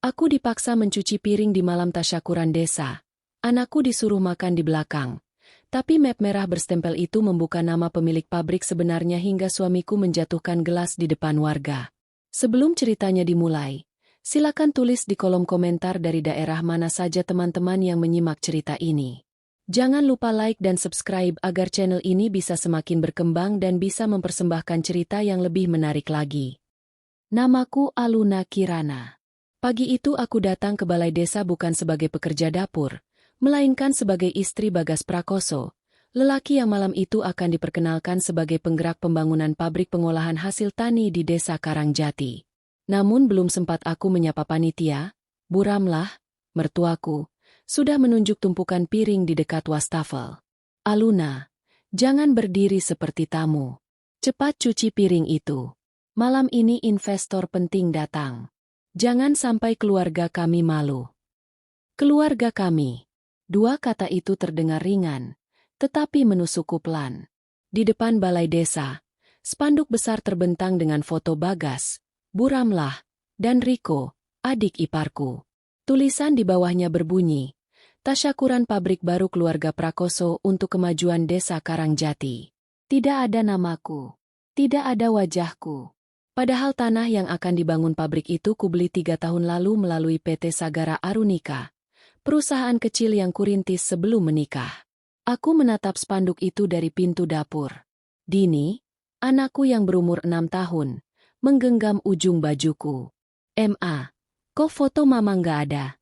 Aku dipaksa mencuci piring di malam tasyakuran desa. Anakku disuruh makan di belakang. Tapi map merah berstempel itu membuka nama pemilik pabrik sebenarnya hingga suamiku menjatuhkan gelas di depan warga. Sebelum ceritanya dimulai, silakan tulis di kolom komentar dari daerah mana saja teman-teman yang menyimak cerita ini. Jangan lupa like dan subscribe agar channel ini bisa semakin berkembang dan bisa mempersembahkan cerita yang lebih menarik lagi. Namaku Aluna Kirana. Pagi itu aku datang ke balai desa bukan sebagai pekerja dapur, melainkan sebagai istri Bagas Prakoso, lelaki yang malam itu akan diperkenalkan sebagai penggerak pembangunan pabrik pengolahan hasil tani di desa Karangjati. Namun belum sempat aku menyapa panitia, Bu Ramlah, mertuaku, sudah menunjuk tumpukan piring di dekat wastafel. Aluna, jangan berdiri seperti tamu. Cepat cuci piring itu. Malam ini investor penting datang. Jangan sampai keluarga kami malu. Keluarga kami. Dua kata itu terdengar ringan, tetapi menusukku pelan. Di depan balai desa, spanduk besar terbentang dengan foto Bagas, Bu Ramlah, dan Riko, adik iparku. Tulisan di bawahnya berbunyi, Tasyakuran pabrik baru keluarga Prakoso untuk kemajuan desa Karangjati. Tidak ada namaku. Tidak ada wajahku. Padahal tanah yang akan dibangun pabrik itu kubeli 3 tahun lalu melalui PT Sagara Arunika, perusahaan kecil yang kurintis sebelum menikah. Aku menatap spanduk itu dari pintu dapur. Dini, anakku yang berumur 6 tahun, menggenggam ujung bajuku. "Ma, kok foto mama nggak ada?"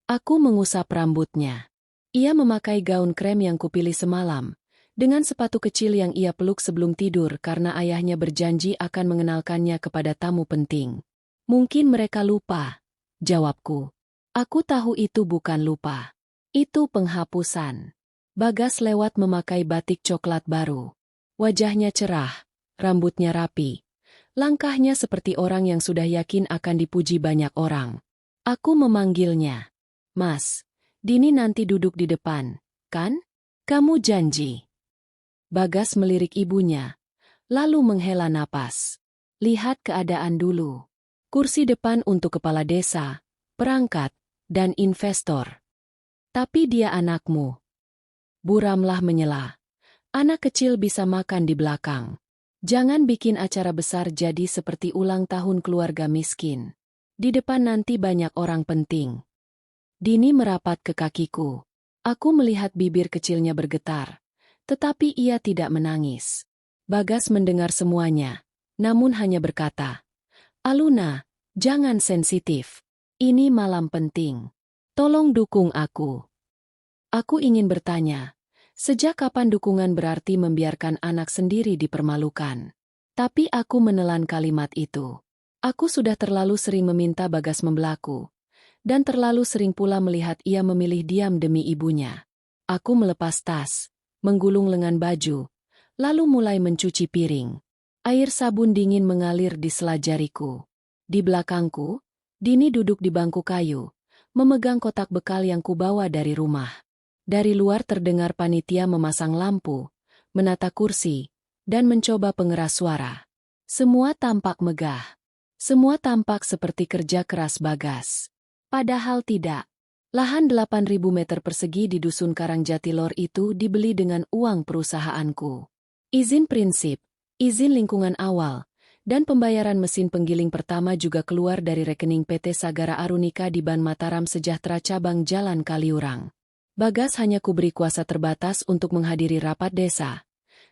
Aku mengusap rambutnya. Ia memakai gaun krem yang kupilih semalam, dengan sepatu kecil yang ia peluk sebelum tidur karena ayahnya berjanji akan mengenalkannya kepada tamu penting. "Mungkin mereka lupa," jawabku. Aku tahu itu bukan lupa. Itu penghapusan. Bagas lewat memakai batik coklat baru. Wajahnya cerah, rambutnya rapi. Langkahnya seperti orang yang sudah yakin akan dipuji banyak orang. Aku memanggilnya. "Mas, Dini nanti duduk di depan, kan? Kamu janji?" Bagas melirik ibunya, lalu menghela napas. "Lihat keadaan dulu. Kursi depan untuk kepala desa, perangkat, dan investor. Tapi dia anakmu." Bu Ramlah menyela. "Anak kecil bisa makan di belakang. Jangan bikin acara besar jadi seperti ulang tahun keluarga miskin. Di depan nanti banyak orang penting." Dini merapat ke kakiku. Aku melihat bibir kecilnya bergetar. Tetapi ia tidak menangis. Bagas mendengar semuanya, namun hanya berkata, "Aluna, jangan sensitif. Ini malam penting. Tolong dukung aku." Aku ingin bertanya, sejak kapan dukungan berarti membiarkan anak sendiri dipermalukan? Tapi aku menelan kalimat itu. Aku sudah terlalu sering meminta Bagas membelaku, dan terlalu sering pula melihat ia memilih diam demi ibunya. Aku melepas tas, menggulung lengan baju, lalu mulai mencuci piring. Air sabun dingin mengalir di sela jariku. Di belakangku, Dini duduk di bangku kayu, memegang kotak bekal yang kubawa dari rumah. Dari luar terdengar panitia memasang lampu, menata kursi, dan mencoba pengeras suara. Semua tampak megah. Semua tampak seperti kerja keras Bagas. Padahal tidak. Lahan 8.000 meter persegi di Dusun Karangjati Lor itu dibeli dengan uang perusahaanku. Izin prinsip, izin lingkungan awal, dan pembayaran mesin penggiling pertama juga keluar dari rekening PT Sagara Arunika di Ban Mataram Sejahtera Cabang Jalan Kaliurang. Bagas hanya kuberi kuasa terbatas untuk menghadiri rapat desa,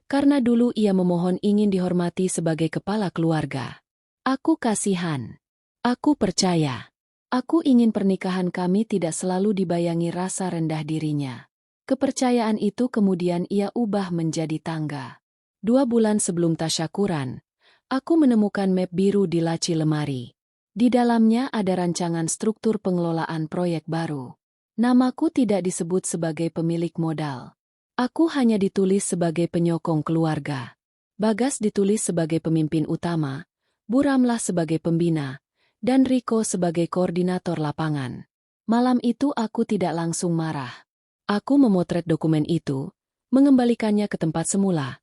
karena dulu ia memohon ingin dihormati sebagai kepala keluarga. Aku kasihan. Aku percaya. Aku ingin pernikahan kami tidak selalu dibayangi rasa rendah dirinya. Kepercayaan itu kemudian ia ubah menjadi tangga. 2 bulan sebelum tasyakuran, aku menemukan map biru di laci lemari. Di dalamnya ada rancangan struktur pengelolaan proyek baru. Namaku tidak disebut sebagai pemilik modal. Aku hanya ditulis sebagai penyokong keluarga. Bagas ditulis sebagai pemimpin utama, Bu Ramlah sebagai pembina, dan Riko sebagai koordinator lapangan. Malam itu aku tidak langsung marah. Aku memotret dokumen itu, mengembalikannya ke tempat semula,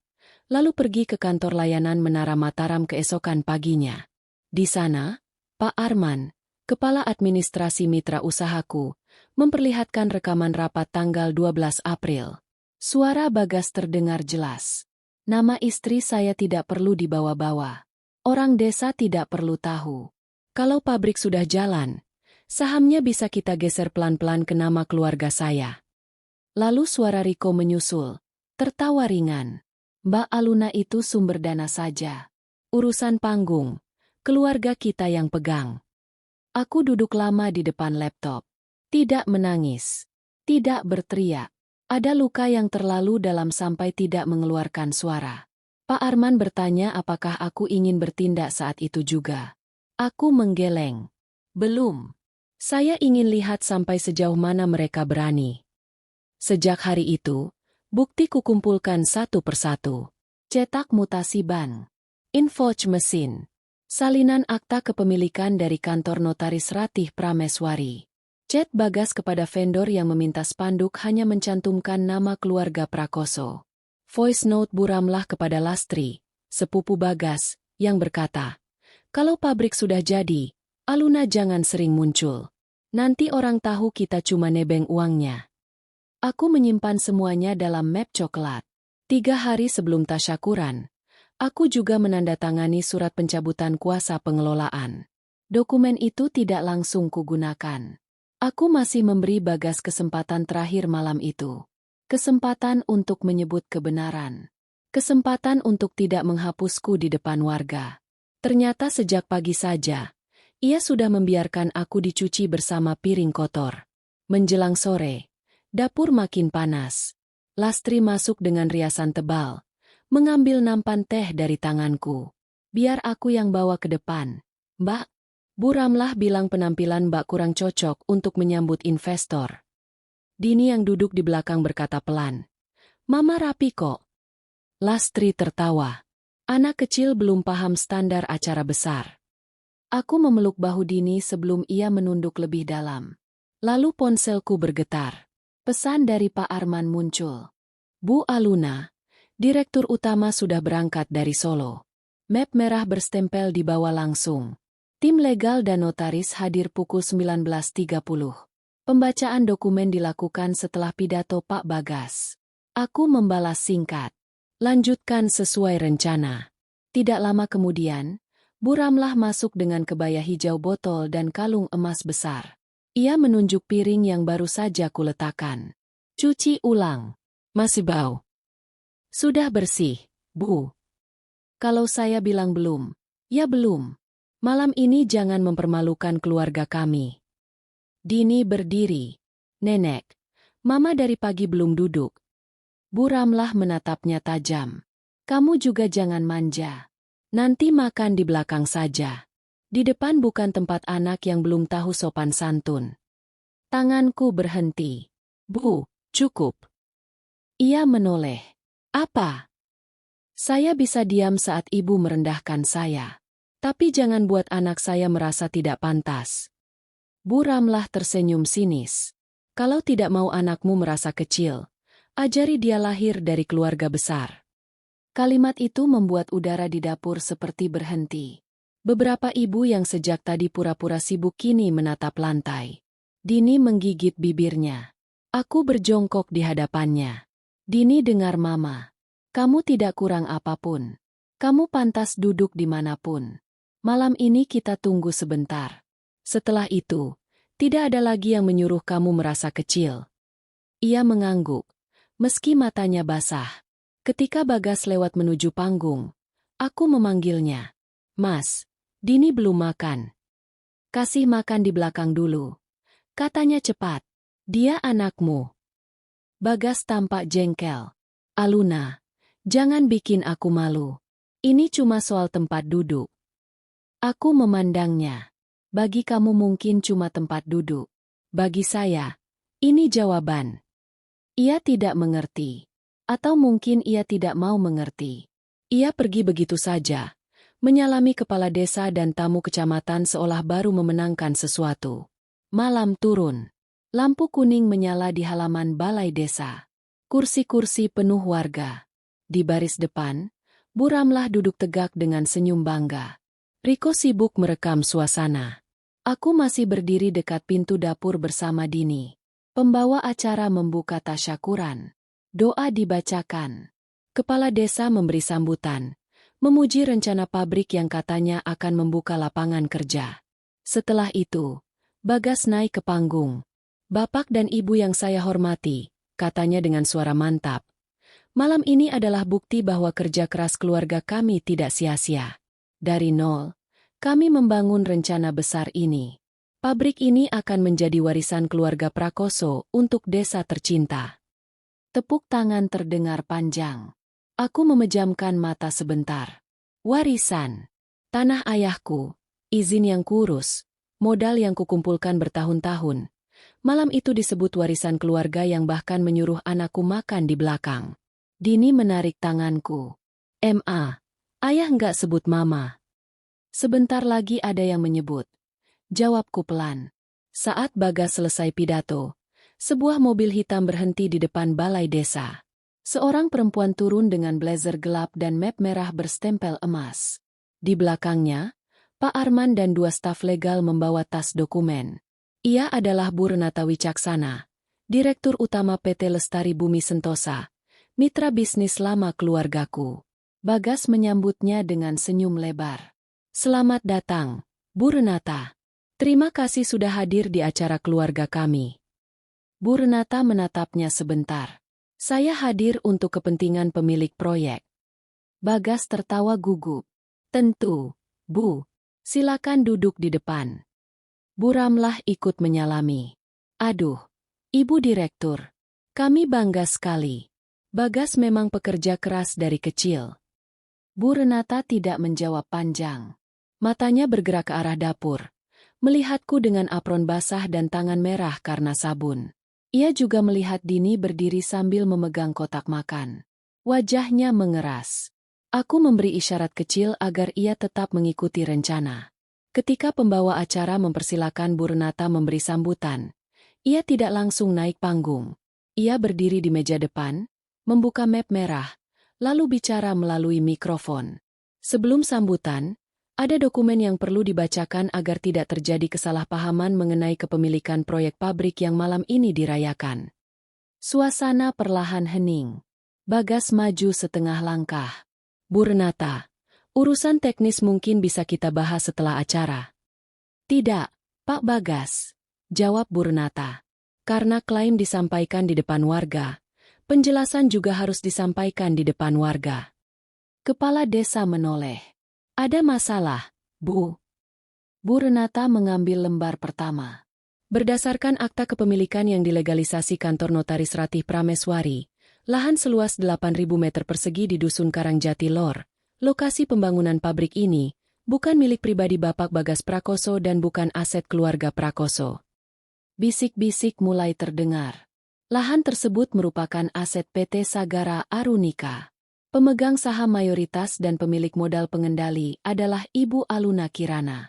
lalu pergi ke kantor layanan Menara Mataram keesokan paginya. Di sana, Pak Arman, Kepala Administrasi Mitra Usahaku, memperlihatkan rekaman rapat tanggal 12 April. Suara Bagas terdengar jelas. Nama istri saya tidak perlu dibawa-bawa. Orang desa tidak perlu tahu. Kalau pabrik sudah jalan, sahamnya bisa kita geser pelan-pelan ke nama keluarga saya. Lalu suara Riko menyusul, tertawa ringan. Mbak Aluna itu sumber dana saja. Urusan panggung, keluarga kita yang pegang. Aku duduk lama di depan laptop. Tidak menangis. Tidak berteriak. Ada luka yang terlalu dalam sampai tidak mengeluarkan suara. Pak Arman bertanya apakah aku ingin bertindak saat itu juga. Aku menggeleng. Belum. Saya ingin lihat sampai sejauh mana mereka berani. Sejak hari itu, bukti kukumpulkan satu persatu. Cetak mutasi ban. Invoice mesin. Salinan akta kepemilikan dari kantor notaris Ratih Prameswari. Chat Bagas kepada vendor yang meminta spanduk hanya mencantumkan nama keluarga Prakoso. Voice note Buramlah kepada Lastri, sepupu Bagas, yang berkata, kalau pabrik sudah jadi, Aluna jangan sering muncul. Nanti orang tahu kita cuma nebeng uangnya. Aku menyimpan semuanya dalam map coklat. 3 hari sebelum tasyakuran, aku juga menandatangani surat pencabutan kuasa pengelolaan. Dokumen itu tidak langsung kugunakan. Aku masih memberi Bagas kesempatan terakhir malam itu. Kesempatan untuk menyebut kebenaran. Kesempatan untuk tidak menghapusku di depan warga. Ternyata sejak pagi saja, ia sudah membiarkan aku dicuci bersama piring kotor. Menjelang sore, dapur makin panas. Lastri masuk dengan riasan tebal, mengambil nampan teh dari tanganku. Biar aku yang bawa ke depan. Mbak, Buramlah bilang penampilan Mbak kurang cocok untuk menyambut investor. Dini yang duduk di belakang berkata pelan. Mama rapi kok. Lastri tertawa. Anak kecil belum paham standar acara besar. Aku memeluk bahu Dini sebelum ia menunduk lebih dalam. Lalu ponselku bergetar. Pesan dari Pak Arman muncul. Bu Aluna, Direktur Utama sudah berangkat dari Solo. Map merah berstempel di bawah langsung. Tim legal dan notaris hadir pukul 19.30. Pembacaan dokumen dilakukan setelah pidato Pak Bagas. Aku membalas singkat. Lanjutkan sesuai rencana. Tidak lama kemudian, Buramlah masuk dengan kebaya hijau botol dan kalung emas besar. Ia menunjuk piring yang baru saja kuletakkan. Cuci ulang. Masih bau. Sudah bersih, Bu. Kalau saya bilang belum, ya belum. Malam ini jangan mempermalukan keluarga kami. Dini berdiri. Nenek, Mama dari pagi belum duduk. Buramlah menatapnya tajam. Kamu juga jangan manja. Nanti makan di belakang saja. Di depan bukan tempat anak yang belum tahu sopan santun. Tanganku berhenti. Bu, cukup. Ia menoleh. Apa? Saya bisa diam saat ibu merendahkan saya. Tapi jangan buat anak saya merasa tidak pantas. Buramlah tersenyum sinis. Kalau tidak mau anakmu merasa kecil, ajari dia lahir dari keluarga besar. Kalimat itu membuat udara di dapur seperti berhenti. Beberapa ibu yang sejak tadi pura-pura sibuk kini menatap lantai. Dini menggigit bibirnya. Aku berjongkok di hadapannya. Dini dengar Mama. Kamu tidak kurang apapun. Kamu pantas duduk dimanapun. Malam ini kita tunggu sebentar. Setelah itu, tidak ada lagi yang menyuruh kamu merasa kecil. Ia mengangguk, meski matanya basah. Ketika Bagas lewat menuju panggung, aku memanggilnya. Mas, Dini belum makan. Kasih makan di belakang dulu. Katanya cepat. Dia anakmu. Bagas tampak jengkel. Aluna, jangan bikin aku malu. Ini cuma soal tempat duduk. Aku memandangnya. Bagi kamu mungkin cuma tempat duduk. Bagi saya, ini jawaban. Ia tidak mengerti. Atau mungkin ia tidak mau mengerti. Ia pergi begitu saja. Menyalami kepala desa dan tamu kecamatan seolah baru memenangkan sesuatu. Malam turun. Lampu kuning menyala di halaman balai desa. Kursi-kursi penuh warga. Di baris depan, Buramlah duduk tegak dengan senyum bangga. Riko sibuk merekam suasana. Aku masih berdiri dekat pintu dapur bersama Dini. Pembawa acara membuka tasyakuran. Doa dibacakan. Kepala desa memberi sambutan, memuji rencana pabrik yang katanya akan membuka lapangan kerja. Setelah itu, Bagas naik ke panggung. "Bapak dan Ibu yang saya hormati," katanya dengan suara mantap. "Malam ini adalah bukti bahwa kerja keras keluarga kami tidak sia-sia. Dari nol, kami membangun rencana besar ini. Pabrik ini akan menjadi warisan keluarga Prakoso untuk desa tercinta." Tepuk tangan terdengar panjang. Aku memejamkan mata sebentar. Warisan. Tanah ayahku. Izin yang kurus. Modal yang kukumpulkan bertahun-tahun. Malam itu disebut warisan keluarga yang bahkan menyuruh anakku makan di belakang. Dini menarik tanganku. "Ma, ayah nggak sebut mama." "Sebentar lagi ada yang menyebut," jawabku pelan. Saat Bagas selesai pidato, sebuah mobil hitam berhenti di depan balai desa. Seorang perempuan turun dengan blazer gelap dan map merah berstempel emas. Di belakangnya, Pak Arman dan 2 staf legal membawa tas dokumen. Ia adalah Bu Renata Wicaksana, Direktur Utama PT Lestari Bumi Sentosa, mitra bisnis lama keluargaku. Bagas menyambutnya dengan senyum lebar. "Selamat datang, Bu Renata. Terima kasih sudah hadir di acara keluarga kami." Bu Renata menatapnya sebentar. "Saya hadir untuk kepentingan pemilik proyek." Bagas tertawa gugup. "Tentu, Bu. Silakan duduk di depan." Bu Ramlah ikut menyalami. "Aduh, Ibu Direktur. Kami bangga sekali. Bagas memang pekerja keras dari kecil." Bu Renata tidak menjawab panjang. Matanya bergerak ke arah dapur. Melihatku dengan apron basah dan tangan merah karena sabun. Ia juga melihat Dini berdiri sambil memegang kotak makan. Wajahnya mengeras. Aku memberi isyarat kecil agar ia tetap mengikuti rencana. Ketika pembawa acara mempersilakan Bu Renata memberi sambutan, ia tidak langsung naik panggung. Ia berdiri di meja depan, membuka map merah, lalu bicara melalui mikrofon. Sebelum sambutan, ada dokumen yang perlu dibacakan agar tidak terjadi kesalahpahaman mengenai kepemilikan proyek pabrik yang malam ini dirayakan. Suasana perlahan hening. Bagas maju setengah langkah. "Bu Renata, urusan teknis mungkin bisa kita bahas setelah acara." "Tidak, Pak Bagas," jawab Bu Renata. "Karena klaim disampaikan di depan warga, penjelasan juga harus disampaikan di depan warga." Kepala desa menoleh. "Ada masalah, Bu?" Bu Renata mengambil lembar pertama. Berdasarkan akta kepemilikan yang dilegalisasi kantor notaris Ratih Prameswari, lahan seluas 8.000 meter persegi di Dusun Karangjati Lor, lokasi pembangunan pabrik ini, bukan milik pribadi Bapak Bagas Prakoso dan bukan aset keluarga Prakoso. Bisik-bisik mulai terdengar. Lahan tersebut merupakan aset PT Sagara Arunika. Pemegang saham mayoritas dan pemilik modal pengendali adalah Ibu Aluna Kirana.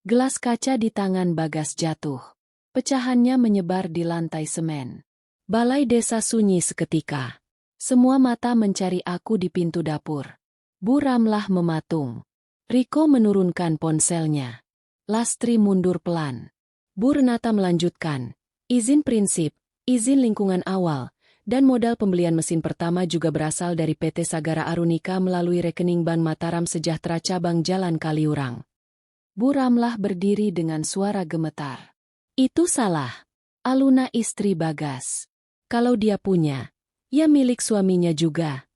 Gelas kaca di tangan Bagas jatuh. Pecahannya menyebar di lantai semen. Balai desa sunyi seketika. Semua mata mencari aku di pintu dapur. Bu Ramlah mematung. Riko menurunkan ponselnya. Lastri mundur pelan. Bu Renata melanjutkan. Izin prinsip, izin lingkungan awal, dan modal pembelian mesin pertama juga berasal dari PT Sagara Arunika melalui rekening Bank Mataram Sejahtera Cabang Jalan Kaliurang. Bu Ramlah berdiri dengan suara gemetar. "Itu salah. Aluna istri Bagas. Kalau dia punya, ya milik suaminya juga."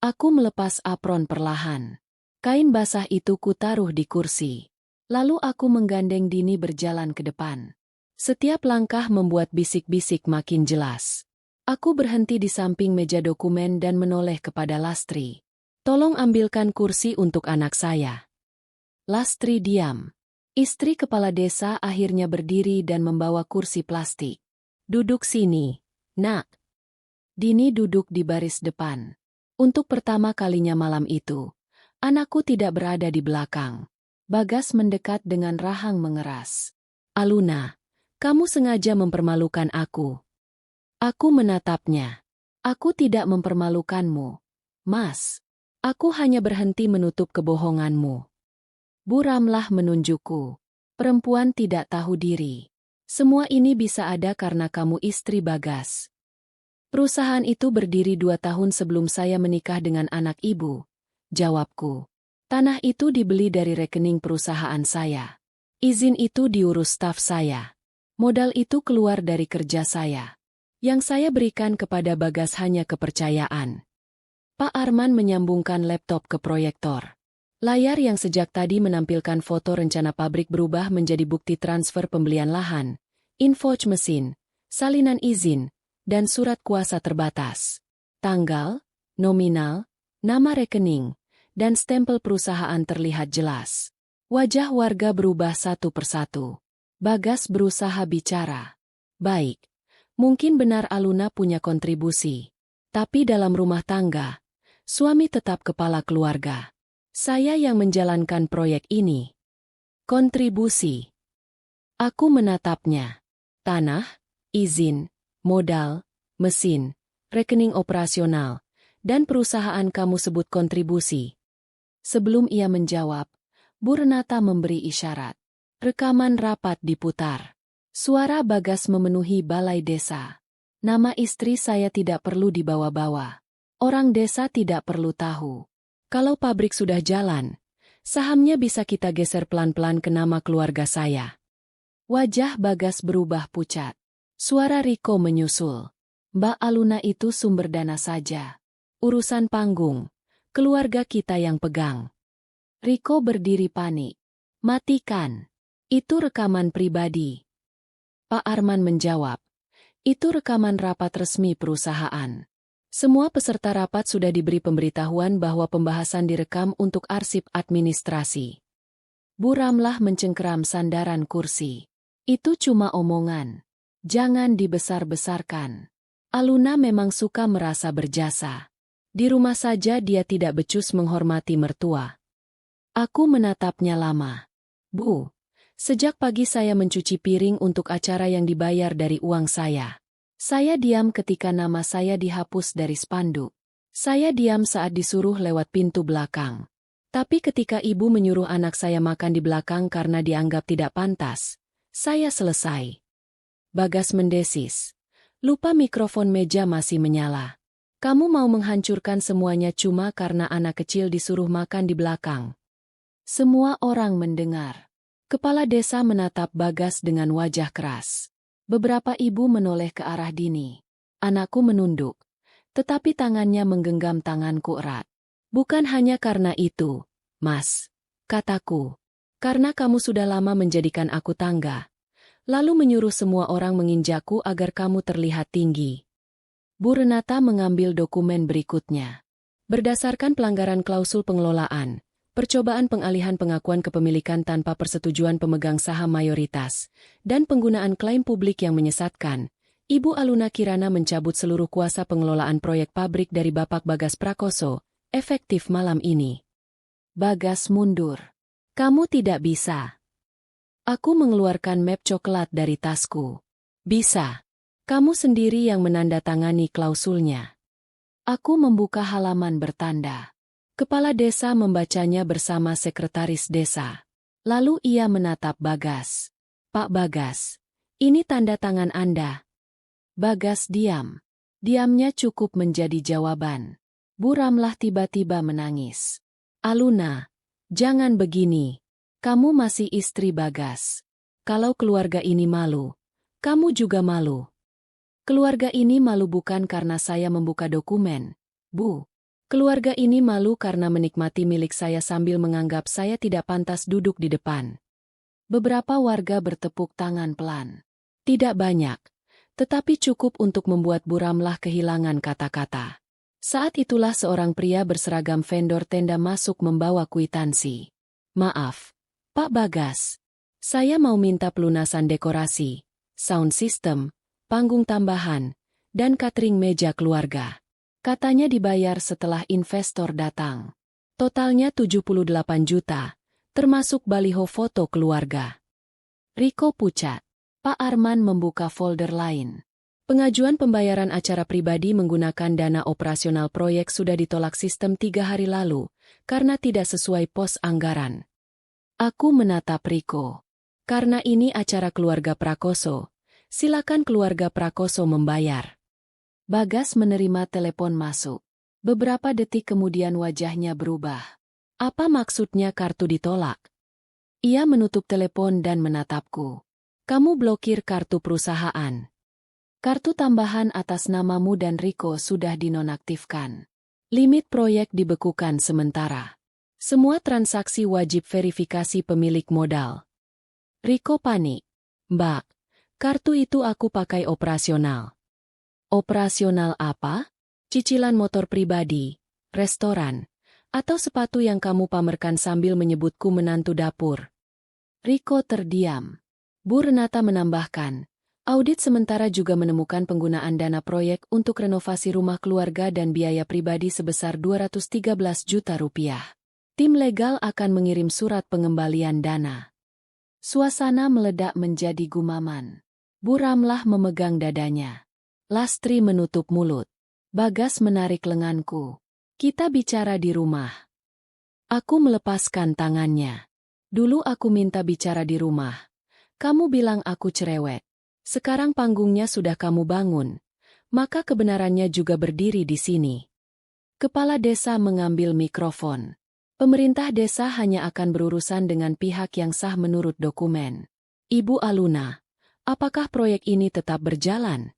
Aku melepas apron perlahan. Kain basah itu kutaruh di kursi. Lalu aku menggandeng Dini berjalan ke depan. Setiap langkah membuat bisik-bisik makin jelas. Aku berhenti di samping meja dokumen dan menoleh kepada Lastri. "Tolong ambilkan kursi untuk anak saya." Lastri diam. Istri kepala desa akhirnya berdiri dan membawa kursi plastik. "Duduk sini, Nak." Dini duduk di baris depan. Untuk pertama kalinya malam itu, anakku tidak berada di belakang. Bagas mendekat dengan rahang mengeras. "Aluna, kamu sengaja mempermalukan aku." Aku menatapnya. "Aku tidak mempermalukanmu, Mas. Aku hanya berhenti menutup kebohonganmu." Bu Ramlah menunjukku. Perempuan tidak tahu diri. Semua ini bisa ada karena kamu istri Bagas. Perusahaan itu berdiri 2 tahun sebelum saya menikah dengan anak ibu. Jawabku. Tanah itu dibeli dari rekening perusahaan saya. Izin itu diurus staf saya. Modal itu keluar dari kerja saya. Yang saya berikan kepada Bagas hanya kepercayaan. Pak Arman menyambungkan laptop ke proyektor. Layar yang sejak tadi menampilkan foto rencana pabrik berubah menjadi bukti transfer pembelian lahan, invoice mesin, salinan izin, dan surat kuasa terbatas. Tanggal, nominal, nama rekening, dan stempel perusahaan terlihat jelas. Wajah warga berubah satu persatu. Bagas berusaha bicara. Baik, mungkin benar Aluna punya kontribusi. Tapi dalam rumah tangga, suami tetap kepala keluarga. Saya yang menjalankan proyek ini. Kontribusi. Aku menatapnya. Tanah, izin, modal, mesin, rekening operasional, dan perusahaan kamu sebut kontribusi. Sebelum ia menjawab, Bu Renata memberi isyarat. Rekaman rapat diputar. Suara Bagas memenuhi balai desa. Nama istri saya tidak perlu dibawa-bawa. Orang desa tidak perlu tahu. Kalau pabrik sudah jalan, sahamnya bisa kita geser pelan-pelan ke nama keluarga saya. Wajah Bagas berubah pucat. Suara Riko menyusul. Mbak Aluna itu sumber dana saja. Urusan panggung, keluarga kita yang pegang. Riko berdiri panik. Matikan. Itu rekaman pribadi. Pak Arman menjawab. Itu rekaman rapat resmi perusahaan. Semua peserta rapat sudah diberi pemberitahuan bahwa pembahasan direkam untuk arsip administrasi. Bu Ramlah mencengkeram sandaran kursi. Itu cuma omongan. Jangan dibesar-besarkan. Aluna memang suka merasa berjasa. Di rumah saja dia tidak becus menghormati mertua. Aku menatapnya lama. Bu, sejak pagi saya mencuci piring untuk acara yang dibayar dari uang saya. Saya diam ketika nama saya dihapus dari spanduk. Saya diam saat disuruh lewat pintu belakang. Tapi ketika ibu menyuruh anak saya makan di belakang karena dianggap tidak pantas, saya selesai. Bagas mendesis. Lupa mikrofon meja masih menyala. Kamu mau menghancurkan semuanya cuma karena anak kecil disuruh makan di belakang. Semua orang mendengar. Kepala desa menatap Bagas dengan wajah keras. Beberapa ibu menoleh ke arah Dini. Anakku menunduk. Tetapi tangannya menggenggam tanganku erat. Bukan hanya karena itu, Mas. Kataku. Karena kamu sudah lama menjadikan aku tangga. Lalu menyuruh semua orang menginjakku agar kamu terlihat tinggi. Bu Renata mengambil dokumen berikutnya. Berdasarkan pelanggaran klausul pengelolaan, percobaan pengalihan pengakuan kepemilikan tanpa persetujuan pemegang saham mayoritas, dan penggunaan klaim publik yang menyesatkan, Ibu Aluna Kirana mencabut seluruh kuasa pengelolaan proyek pabrik dari Bapak Bagas Prakoso, efektif malam ini. Bagas mundur. Kamu tidak bisa. Aku mengeluarkan map coklat dari tasku. Bisa. Kamu sendiri yang menandatangani klausulnya. Aku membuka halaman bertanda. Kepala desa membacanya bersama sekretaris desa. Lalu ia menatap Bagas. Pak Bagas, ini tanda tangan Anda. Bagas diam. Diamnya cukup menjadi jawaban. Bu Ramlah tiba-tiba menangis. Aluna, jangan begini. Kamu masih istri Bagas. Kalau keluarga ini malu, kamu juga malu. Keluarga ini malu bukan karena saya membuka dokumen, Bu. Keluarga ini malu karena menikmati milik saya sambil menganggap saya tidak pantas duduk di depan. Beberapa warga bertepuk tangan pelan. Tidak banyak, tetapi cukup untuk membuat Bu Ramlah kehilangan kata-kata. Saat itulah seorang pria berseragam vendor tenda masuk membawa kwitansi. Maaf, Pak Bagas. Saya mau minta pelunasan dekorasi, sound system, panggung tambahan, dan catering meja keluarga. Katanya dibayar setelah investor datang. Totalnya 78 juta, termasuk baliho foto keluarga. Riko pucat. Pak Arman membuka folder lain. Pengajuan pembayaran acara pribadi menggunakan dana operasional proyek sudah ditolak sistem 3 hari lalu, karena tidak sesuai pos anggaran. Aku menatap Riko. Karena ini acara keluarga Prakoso, silakan keluarga Prakoso membayar. Bagas menerima telepon masuk. Beberapa detik kemudian wajahnya berubah. Apa maksudnya kartu ditolak? Ia menutup telepon dan menatapku. Kamu blokir kartu perusahaan. Kartu tambahan atas namamu dan Riko sudah dinonaktifkan. Limit proyek dibekukan sementara. Semua transaksi wajib verifikasi pemilik modal. Riko panik. Mbak, kartu itu aku pakai operasional. Operasional apa? Cicilan motor pribadi, restoran, atau sepatu yang kamu pamerkan sambil menyebutku menantu dapur? Riko terdiam. Bu Renata menambahkan, audit sementara juga menemukan penggunaan dana proyek untuk renovasi rumah keluarga dan biaya pribadi sebesar 213 juta rupiah. Tim legal akan mengirim surat pengembalian dana. Suasana meledak menjadi gumaman. Bu Ramlah memegang dadanya. Lastri menutup mulut. Bagas menarik lenganku. Kita bicara di rumah. Aku melepaskan tangannya. Dulu aku minta bicara di rumah. Kamu bilang aku cerewet. Sekarang panggungnya sudah kamu bangun. Maka kebenarannya juga berdiri di sini. Kepala desa mengambil mikrofon. Pemerintah desa hanya akan berurusan dengan pihak yang sah menurut dokumen. Ibu Aluna, apakah proyek ini tetap berjalan?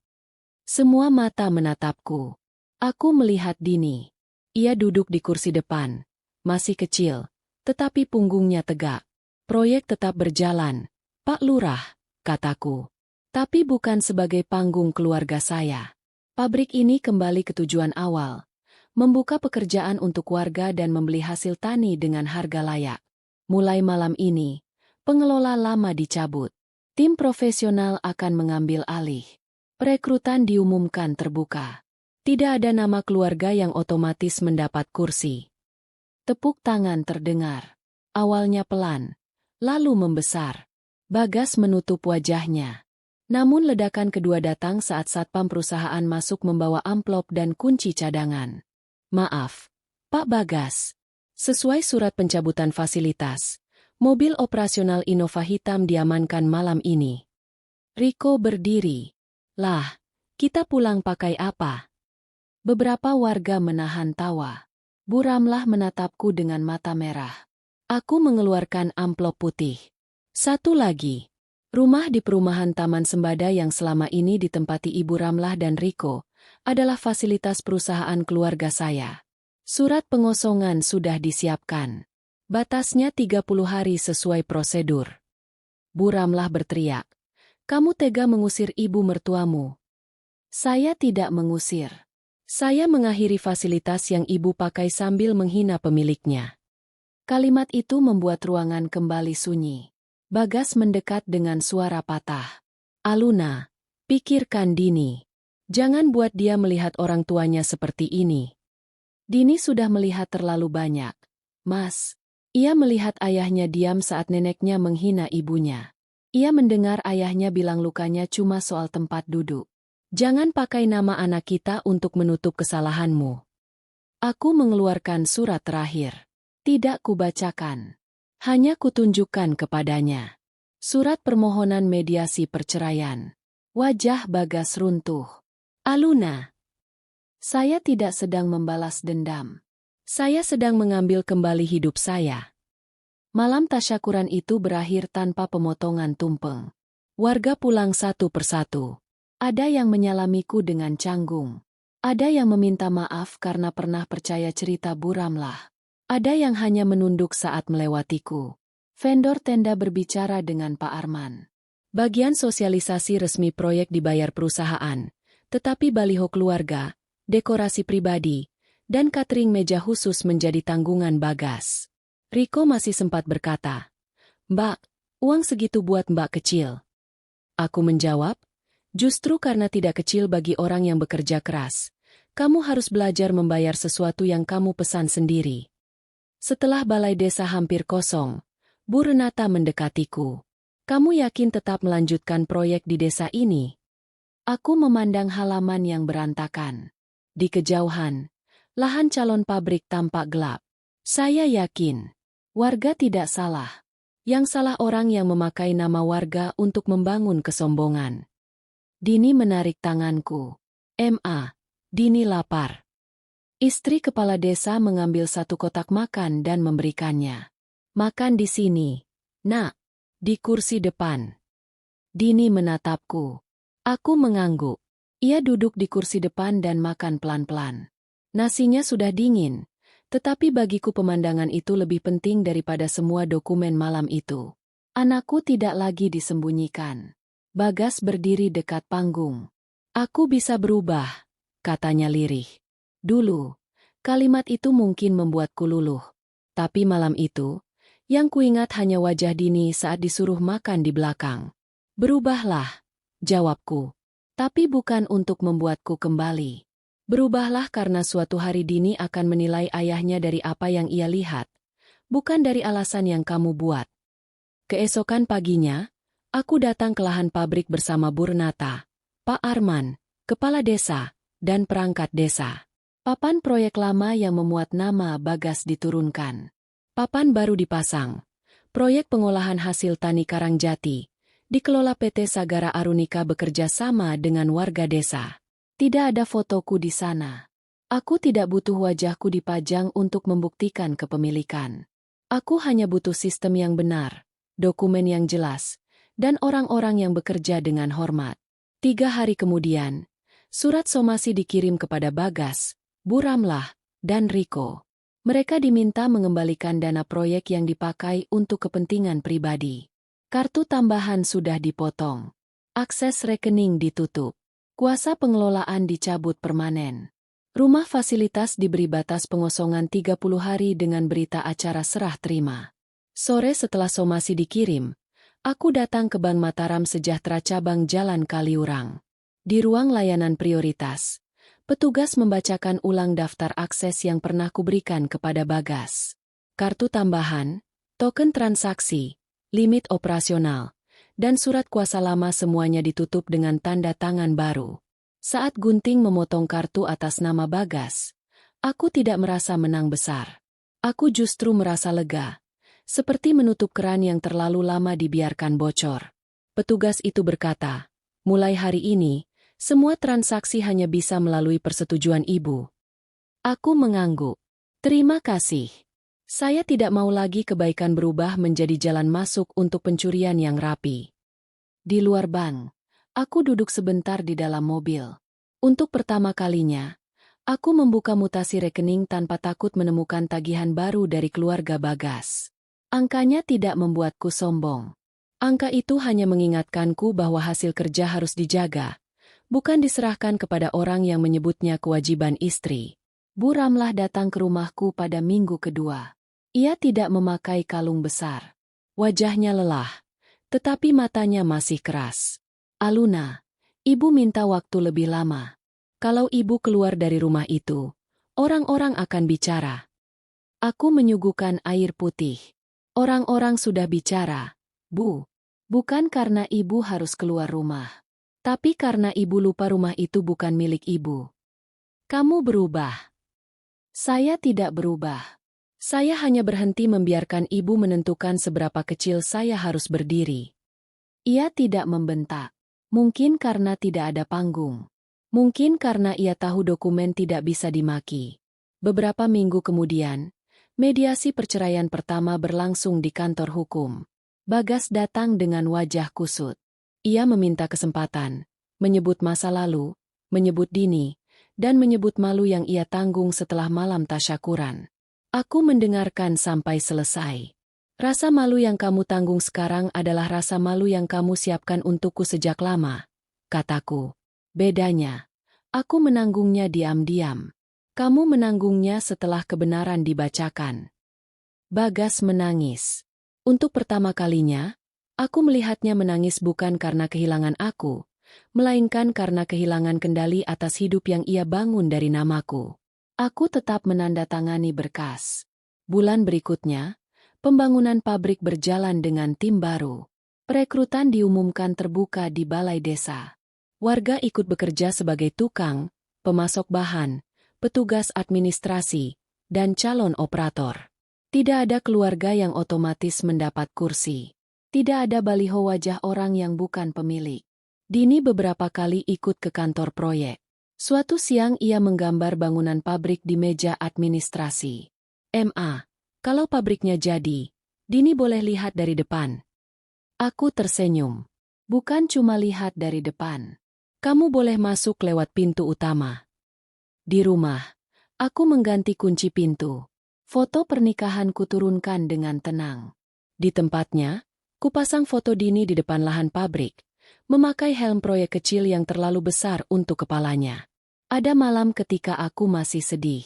Semua mata menatapku. Aku melihat Dini. Ia duduk di kursi depan. Masih kecil, tetapi punggungnya tegak. Proyek tetap berjalan, Pak Lurah, kataku. Tapi bukan sebagai panggung keluarga saya. Pabrik ini kembali ke tujuan awal. Membuka pekerjaan untuk warga dan membeli hasil tani dengan harga layak. Mulai malam ini, pengelola lama dicabut. Tim profesional akan mengambil alih. Perekrutan diumumkan terbuka. Tidak ada nama keluarga yang otomatis mendapat kursi. Tepuk tangan terdengar. Awalnya pelan, lalu membesar. Bagas menutup wajahnya. Namun ledakan kedua datang saat satpam perusahaan masuk membawa amplop dan kunci cadangan. Maaf, Pak Bagas. Sesuai surat pencabutan fasilitas, mobil operasional Innova hitam diamankan malam ini. Riko berdiri. Lah, kita pulang pakai apa? Beberapa warga menahan tawa. Bu Ramlah menatapku dengan mata merah. Aku mengeluarkan amplop putih. Satu lagi. Rumah di perumahan Taman Sembada yang selama ini ditempati Ibu Ramlah dan Riko adalah fasilitas perusahaan keluarga saya. Surat pengosongan sudah disiapkan. Batasnya 30 hari sesuai prosedur. Bu Ramlah berteriak. Kamu tega mengusir ibu mertuamu. Saya tidak mengusir. Saya mengakhiri fasilitas yang ibu pakai sambil menghina pemiliknya. Kalimat itu membuat ruangan kembali sunyi. Bagas mendekat dengan suara patah. Aluna, pikirkan Dini. Jangan buat dia melihat orang tuanya seperti ini. Dini sudah melihat terlalu banyak. Mas, ia melihat ayahnya diam saat neneknya menghina ibunya. Ia mendengar ayahnya bilang lukanya cuma soal tempat duduk. Jangan pakai nama anak kita untuk menutup kesalahanmu. Aku mengeluarkan surat terakhir. Tidak kubacakan. Hanya kutunjukkan kepadanya. Surat permohonan mediasi perceraian. Wajah Bagas runtuh. Aluna. Saya tidak sedang membalas dendam. Saya sedang mengambil kembali hidup saya. Malam tasyakuran itu berakhir tanpa pemotongan tumpeng. Warga pulang satu persatu. Ada yang menyalamiku dengan canggung. Ada yang meminta maaf karena pernah percaya cerita Bu Ramlah. Ada yang hanya menunduk saat melewatiku. Vendor tenda berbicara dengan Pak Arman. Bagian sosialisasi resmi proyek dibayar perusahaan, tetapi baliho keluarga, dekorasi pribadi, dan catering meja khusus menjadi tanggungan Bagas. Riko masih sempat berkata, Mbak, uang segitu buat Mbak kecil. Aku menjawab, justru karena tidak kecil bagi orang yang bekerja keras. Kamu harus belajar membayar sesuatu yang kamu pesan sendiri. Setelah balai desa hampir kosong, Bu Renata mendekatiku. Kamu yakin tetap melanjutkan proyek di desa ini? Aku memandang halaman yang berantakan. Di kejauhan, lahan calon pabrik tampak gelap. Saya yakin, warga tidak salah. Yang salah orang yang memakai nama warga untuk membangun kesombongan. Dini menarik tanganku. Dini lapar. Istri kepala desa mengambil satu kotak makan dan memberikannya. Makan di sini, nak, di kursi depan. Dini menatapku. Aku mengangguk. Ia duduk di kursi depan dan makan pelan-pelan. Nasinya sudah dingin. Tetapi bagiku pemandangan itu lebih penting daripada semua dokumen malam itu. Anakku tidak lagi disembunyikan. Bagas berdiri dekat panggung. Aku bisa berubah, katanya lirih. Dulu, kalimat itu mungkin membuatku luluh. Tapi malam itu, yang kuingat hanya wajah Dini saat disuruh makan di belakang. Berubahlah, jawabku. Tapi bukan untuk membuatku kembali. Berubahlah karena suatu hari Dini akan menilai ayahnya dari apa yang ia lihat, bukan dari alasan yang kamu buat. Keesokan paginya, aku datang ke lahan pabrik bersama Bu Renata, Pak Arman, kepala desa, dan perangkat desa. Papan proyek lama yang memuat nama Bagas diturunkan. Papan baru dipasang. Proyek pengolahan hasil tani Karangjati, dikelola PT Sagara Arunika bekerja sama dengan warga desa. Tidak ada fotoku di sana. Aku tidak butuh wajahku dipajang untuk membuktikan kepemilikan. Aku hanya butuh sistem yang benar, dokumen yang jelas, dan orang-orang yang bekerja dengan hormat. 3 hari kemudian, surat somasi dikirim kepada Bagas, Bu Ramlah, dan Riko. Mereka diminta mengembalikan dana proyek yang dipakai untuk kepentingan pribadi. Kartu tambahan sudah dipotong. Akses rekening ditutup. Kuasa pengelolaan dicabut permanen. Rumah fasilitas diberi batas pengosongan 30 hari dengan berita acara serah terima. Sore setelah somasi dikirim, aku datang ke Bank Mataram Sejahtera Cabang Jalan Kaliurang. Di ruang layanan prioritas, petugas membacakan ulang daftar akses yang pernah kuberikan kepada Bagas. Kartu tambahan, token transaksi, limit operasional, dan surat kuasa lama semuanya ditutup dengan tanda tangan baru. Saat gunting memotong kartu atas nama Bagas, aku tidak merasa menang besar. Aku justru merasa lega, seperti menutup keran yang terlalu lama dibiarkan bocor. Petugas itu berkata, mulai hari ini, semua transaksi hanya bisa melalui persetujuan Ibu. Aku mengangguk. Terima kasih. Saya tidak mau lagi kebaikan berubah menjadi jalan masuk untuk pencurian yang rapi. Di luar bank, aku duduk sebentar di dalam mobil. Untuk pertama kalinya, aku membuka mutasi rekening tanpa takut menemukan tagihan baru dari keluarga Bagas. Angkanya tidak membuatku sombong. Angka itu hanya mengingatkanku bahwa hasil kerja harus dijaga, bukan diserahkan kepada orang yang menyebutnya kewajiban istri. Bu Ramlah datang ke rumahku pada minggu kedua. Ia tidak memakai kalung besar. Wajahnya lelah, tetapi matanya masih keras. Aluna, Ibu minta waktu lebih lama. Kalau Ibu keluar dari rumah itu, orang-orang akan bicara. Aku menyuguhkan air putih. Orang-orang sudah bicara, Bu. Bukan karena Ibu harus keluar rumah. Tapi karena Ibu lupa rumah itu bukan milik Ibu. Kamu berubah. Saya tidak berubah. Saya hanya berhenti membiarkan Ibu menentukan seberapa kecil saya harus berdiri. Ia tidak membentak. Mungkin karena tidak ada panggung. Mungkin karena ia tahu dokumen tidak bisa dimaki. Beberapa minggu kemudian, mediasi perceraian pertama berlangsung di kantor hukum. Bagas datang dengan wajah kusut. Ia meminta kesempatan, menyebut masa lalu, menyebut Dini, dan menyebut malu yang ia tanggung setelah malam tasyakuran. Aku mendengarkan sampai selesai. Rasa malu yang kamu tanggung sekarang adalah rasa malu yang kamu siapkan untukku sejak lama, kataku. Bedanya, aku menanggungnya diam-diam. Kamu menanggungnya setelah kebenaran dibacakan. Bagas menangis. Untuk pertama kalinya, aku melihatnya menangis bukan karena kehilangan aku, melainkan karena kehilangan kendali atas hidup yang ia bangun dari namaku. Aku tetap menandatangani berkas. Bulan berikutnya, pembangunan pabrik berjalan dengan tim baru. Perekrutan diumumkan terbuka di balai desa. Warga ikut bekerja sebagai tukang, pemasok bahan, petugas administrasi, dan calon operator. Tidak ada keluarga yang otomatis mendapat kursi. Tidak ada baliho wajah orang yang bukan pemilik. Dini beberapa kali ikut ke kantor proyek. Suatu siang ia menggambar bangunan pabrik di meja administrasi. Kalau pabriknya jadi, Dini boleh lihat dari depan. Aku tersenyum. Bukan cuma lihat dari depan. Kamu boleh masuk lewat pintu utama. Di rumah, aku mengganti kunci pintu. Foto pernikahan kuturunkan dengan tenang. Di tempatnya, kupasang foto Dini di depan lahan pabrik, memakai helm proyek kecil yang terlalu besar untuk kepalanya. Ada malam ketika aku masih sedih.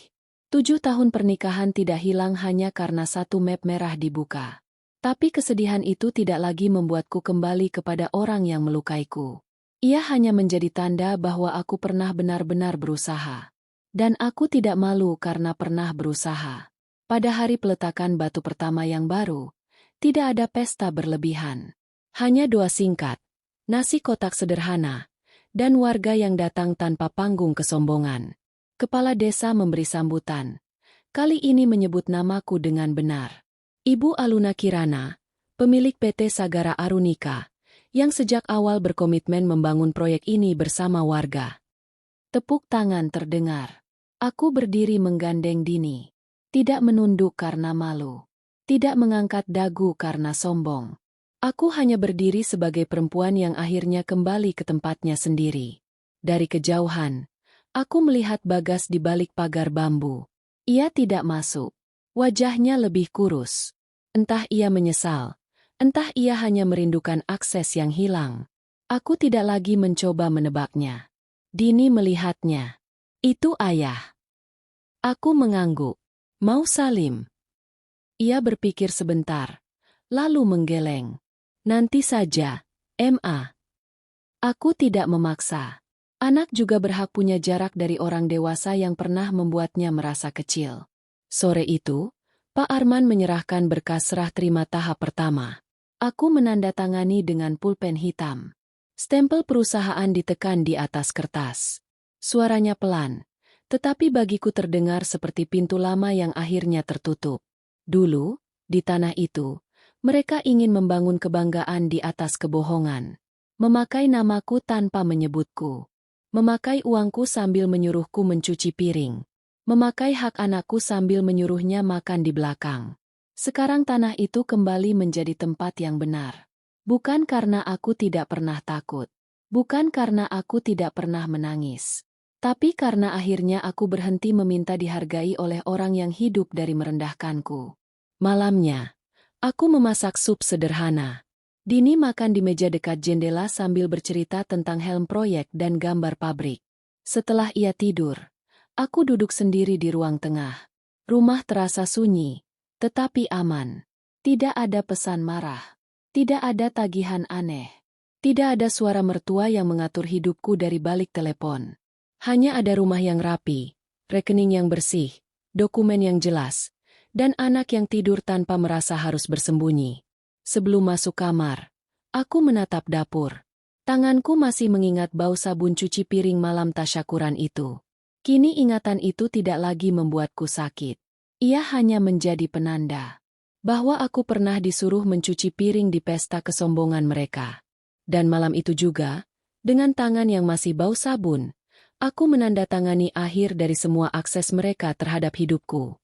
7 tahun pernikahan tidak hilang hanya karena satu map merah dibuka. Tapi kesedihan itu tidak lagi membuatku kembali kepada orang yang melukaiku. Ia hanya menjadi tanda bahwa aku pernah benar-benar berusaha. Dan aku tidak malu karena pernah berusaha. Pada hari peletakan batu pertama yang baru, tidak ada pesta berlebihan. Hanya doa singkat, nasi kotak sederhana, dan warga yang datang tanpa panggung kesombongan. Kepala desa memberi sambutan. Kali ini menyebut namaku dengan benar. Ibu Aluna Kirana, pemilik PT Sagara Arunika, yang sejak awal berkomitmen membangun proyek ini bersama warga. Tepuk tangan terdengar. Aku berdiri menggandeng Dini. Tidak menunduk karena malu. Tidak mengangkat dagu karena sombong. Aku hanya berdiri sebagai perempuan yang akhirnya kembali ke tempatnya sendiri. Dari kejauhan, aku melihat Bagas di balik pagar bambu. Ia tidak masuk. Wajahnya lebih kurus. Entah ia menyesal, entah ia hanya merindukan akses yang hilang. Aku tidak lagi mencoba menebaknya. Dini melihatnya. Itu ayah. Aku mengangguk. Mau salim? Ia berpikir sebentar, lalu menggeleng. Nanti saja, Ma. Aku tidak memaksa. Anak juga berhak punya jarak dari orang dewasa yang pernah membuatnya merasa kecil. Sore itu, Pak Arman menyerahkan berkas serah terima tahap pertama. Aku menandatangani dengan pulpen hitam. Stempel perusahaan ditekan di atas kertas. Suaranya pelan. Tetapi bagiku terdengar seperti pintu lama yang akhirnya tertutup. Dulu, di tanah itu, mereka ingin membangun kebanggaan di atas kebohongan. Memakai namaku tanpa menyebutku. Memakai uangku sambil menyuruhku mencuci piring. Memakai hak anakku sambil menyuruhnya makan di belakang. Sekarang tanah itu kembali menjadi tempat yang benar. Bukan karena aku tidak pernah takut. Bukan karena aku tidak pernah menangis. Tapi karena akhirnya aku berhenti meminta dihargai oleh orang yang hidup dari merendahkanku. Malamnya, aku memasak sup sederhana. Dini makan di meja dekat jendela sambil bercerita tentang helm proyek dan gambar pabrik. Setelah ia tidur, aku duduk sendiri di ruang tengah. Rumah terasa sunyi, tetapi aman. Tidak ada pesan marah. Tidak ada tagihan aneh. Tidak ada suara mertua yang mengatur hidupku dari balik telepon. Hanya ada rumah yang rapi, rekening yang bersih, dokumen yang jelas, dan anak yang tidur tanpa merasa harus bersembunyi. Sebelum masuk kamar, aku menatap dapur. Tanganku masih mengingat bau sabun cuci piring malam tasyakuran itu. Kini ingatan itu tidak lagi membuatku sakit. Ia hanya menjadi penanda bahwa aku pernah disuruh mencuci piring di pesta kesombongan mereka. Dan malam itu juga, dengan tangan yang masih bau sabun, aku menandatangani akhir dari semua akses mereka terhadap hidupku.